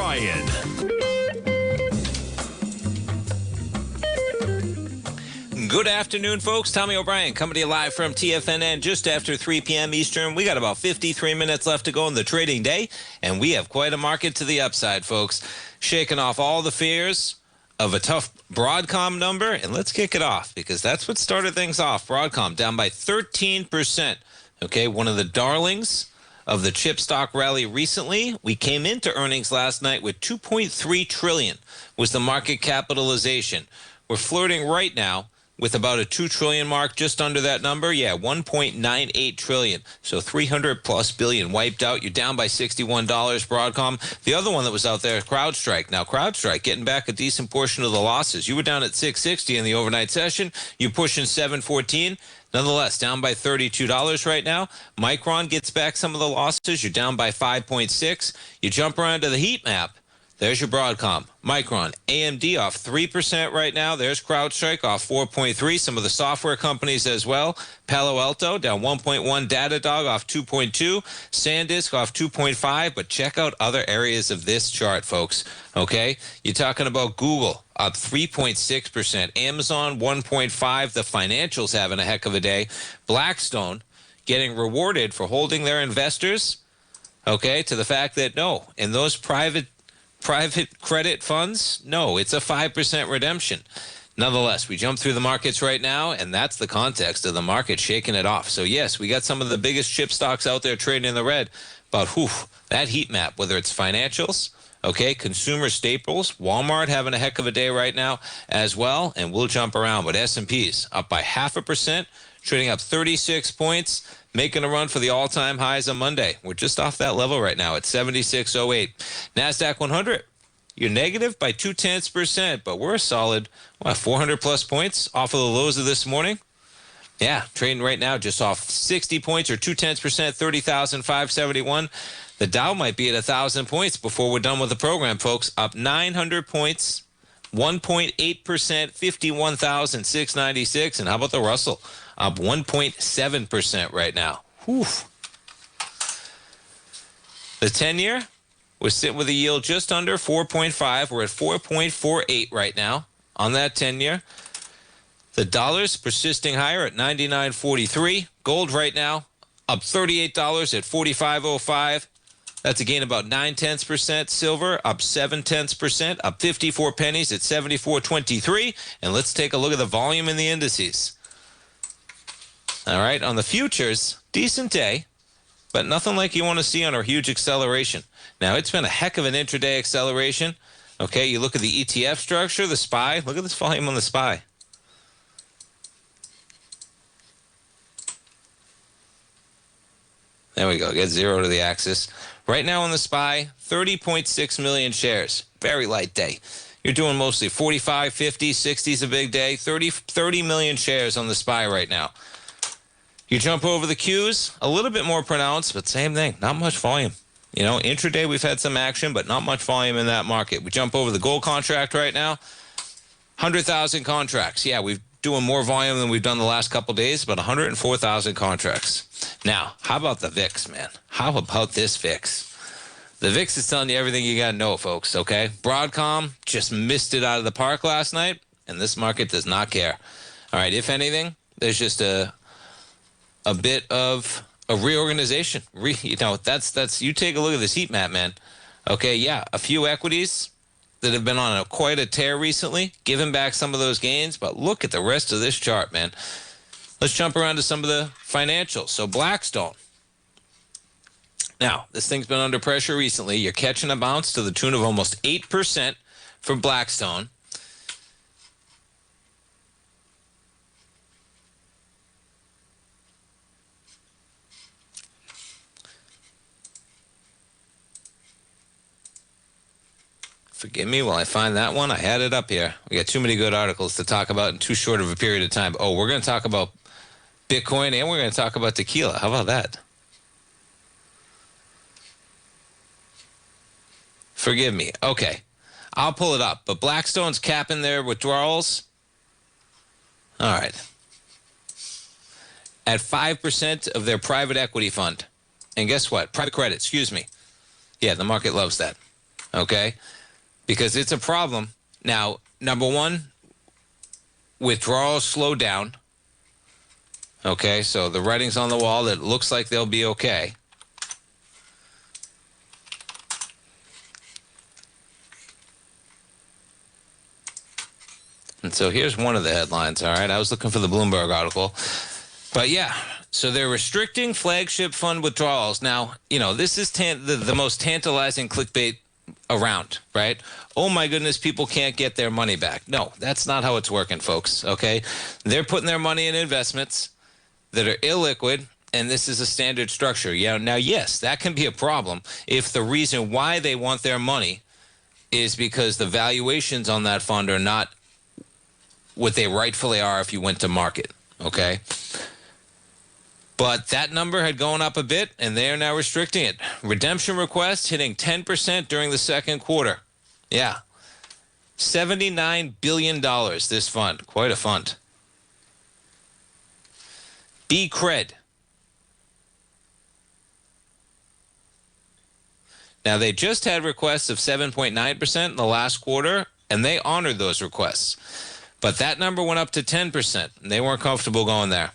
Ryan. Good afternoon, folks. Tommy O'Brien coming to you live from TFNN just after 3 p.m. Eastern. We got about 53 minutes left to go in the trading day, and we have quite a market to the upside, folks. Shaking off all the fears of a tough Broadcom number, and let's kick it off because that's what started things off. Broadcom down by 13%. Okay, one of the darlings of the chip stock rally recently. We came into earnings last night with $2.3 trillion was the market capitalization. We're flirting right now with about a $2 trillion mark, just under that number. Yeah, $1.98 trillion. So 300 plus billion wiped out. You're down by $61, Broadcom. The other one that was out there, CrowdStrike. Now, CrowdStrike getting back a decent portion of the losses. You were down at 660 in the overnight session. You're pushing 714. Nonetheless, down by $32 right now. Micron gets back some of the losses. You're down by 5.6. You jump around to the heat map. There's your Broadcom. Micron, AMD off 3% right now. There's CrowdStrike off 4.3%. Some of the software companies as well. Palo Alto down 1.1%. Datadog off 2.2%. SanDisk off 2.5%. But check out other areas of this chart, folks. Okay? You're talking about Google up 3.6%. Amazon 1.5%. The financials having a heck of a day. Blackstone getting rewarded for holding their investors. Okay? To the fact that, no, in those private credit funds, no, it's a 5% redemption. Nonetheless, we jump through the markets right now, and that's the context of the market shaking it off. So, yes, we got some of the biggest chip stocks out there trading in the red, but that heat map, whether it's financials, okay, consumer staples, Walmart having a heck of a day right now as well, and we'll jump around. But S&P's up by 0.5%, trading up 36 points. Making a run for the all-time highs on Monday. We're just off that level right now at 76.08. NASDAQ 100, you're negative by 0.2%, but we're a solid 400-plus points off of the lows of this morning. Yeah, trading right now just off 60 points or 0.2%, 30,571. The Dow might be at 1,000 points before we're done with the program, folks. Up 900 points, 1.8%, 51,696. And how about the Russell? Up 1.7% right now. Whew. The 10-year, we're sitting with a yield just under 4.5. We're at 4.48 right now on that 10-year. The dollar's persisting higher at 99.43. Gold right now up $38 at 45.05. That's a gain about 0.9%. Silver up 0.7%, up 54 pennies at 74.23. And let's take a look at the volume in the indices. All right, on the futures, decent day, but nothing like you want to see on our huge acceleration. Now, it's been a heck of an intraday acceleration. Okay, you look at the ETF structure, the SPY. Look at this volume on the SPY. There we go, get zero to the axis. Right now on the SPY, 30.6 million shares. Very light day. You're doing mostly 45, 50, 60 is a big day. 30 million shares on the SPY right now. You jump over the Qs, a little bit more pronounced, but same thing, not much volume. You know, intraday we've had some action, but not much volume in that market. We jump over the gold contract right now, 100,000 contracts. Yeah, we're doing more volume than we've done the last couple days, but 104,000 contracts. Now, how about the VIX, man? How about this VIX? The VIX is telling you everything you got to know, folks, okay? Broadcom just missed it out of the park last night, and this market does not care. All right, if anything, there's just a bit of a reorganization. That's you take a look at this heat map, man. Okay, yeah, a few equities that have been on quite a tear recently, giving back some of those gains, but look at the rest of this chart, man. Let's jump around to some of the financials. So Blackstone. Now, this thing's been under pressure recently. You're catching a bounce to the tune of almost 8% for Blackstone. Forgive me while I find that one. I had it up here. We got too many good articles to talk about in too short of a period of time. Oh, we're going to talk about Bitcoin and we're going to talk about tequila. How about that? Forgive me. Okay. I'll pull it up. But Blackstone's capping their withdrawals. All right. At 5% of their private equity fund. And guess what? Private credit, excuse me. Yeah, the market loves that. okay? Because it's a problem. Now, number one, withdrawals slow down. Okay, so the writing's on the wall. It looks like they'll be okay. And so here's one of the headlines, all right? I was looking for the Bloomberg article. But yeah, so they're restricting flagship fund withdrawals. Now, this is the most tantalizing clickbait around, right? Oh my goodness, people can't get their money back. No, that's not how it's working, folks, okay? They're putting their money in investments that are illiquid, and this is a standard structure. Yeah, now, yes, that can be a problem if the reason why they want their money is because the valuations on that fund are not what they rightfully are if you went to market, okay? But that number had gone up a bit, and they are now restricting it. Redemption requests hitting 10% during the second quarter. Yeah. $79 billion, this fund. Quite a fund. B-Cred. Now, they just had requests of 7.9% in the last quarter, and they honored those requests. But that number went up to 10%, and they weren't comfortable going there.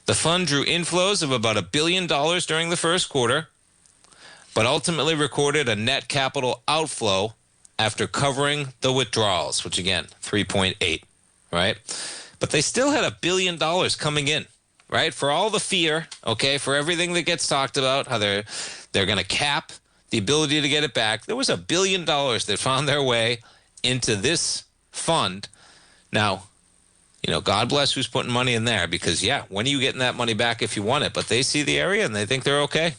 The fund drew inflows of about $1 billion during the first quarter, but ultimately recorded a net capital outflow after covering the withdrawals, which again, 3.8, right? But they still had $1 billion coming in, right? For all the fear, okay, for everything that gets talked about, how they're going to cap the ability to get it back, there was $1 billion that found their way into this fund. Now, God bless who's putting money in there because, yeah, when are you getting that money back if you want it? But they see the area and they think they're okay.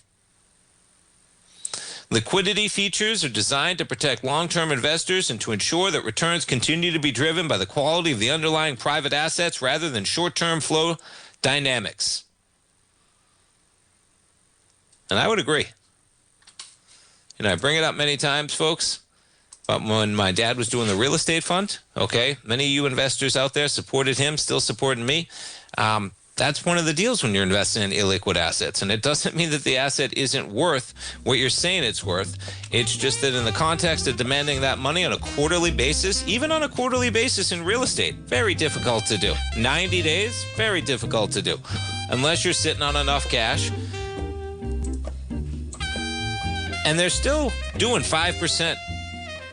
Liquidity features are designed to protect long-term investors and to ensure that returns continue to be driven by the quality of the underlying private assets rather than short-term flow dynamics. And I would agree. I bring it up many times, folks. But when my dad was doing the real estate fund, okay, many of you investors out there supported him, still supporting me. That's one of the deals when you're investing in illiquid assets. And it doesn't mean that the asset isn't worth what you're saying it's worth. It's just that in the context of demanding that money on a quarterly basis, even on a quarterly basis in real estate, very difficult to do. 90 days, very difficult to do. Unless you're sitting on enough cash. And they're still doing 5%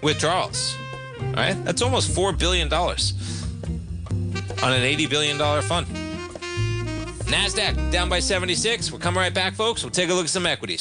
withdrawals, all right? That's almost $4 billion on an $80 billion fund. NASDAQ down by 76. We'll come right back, folks. We'll take a look at some equities.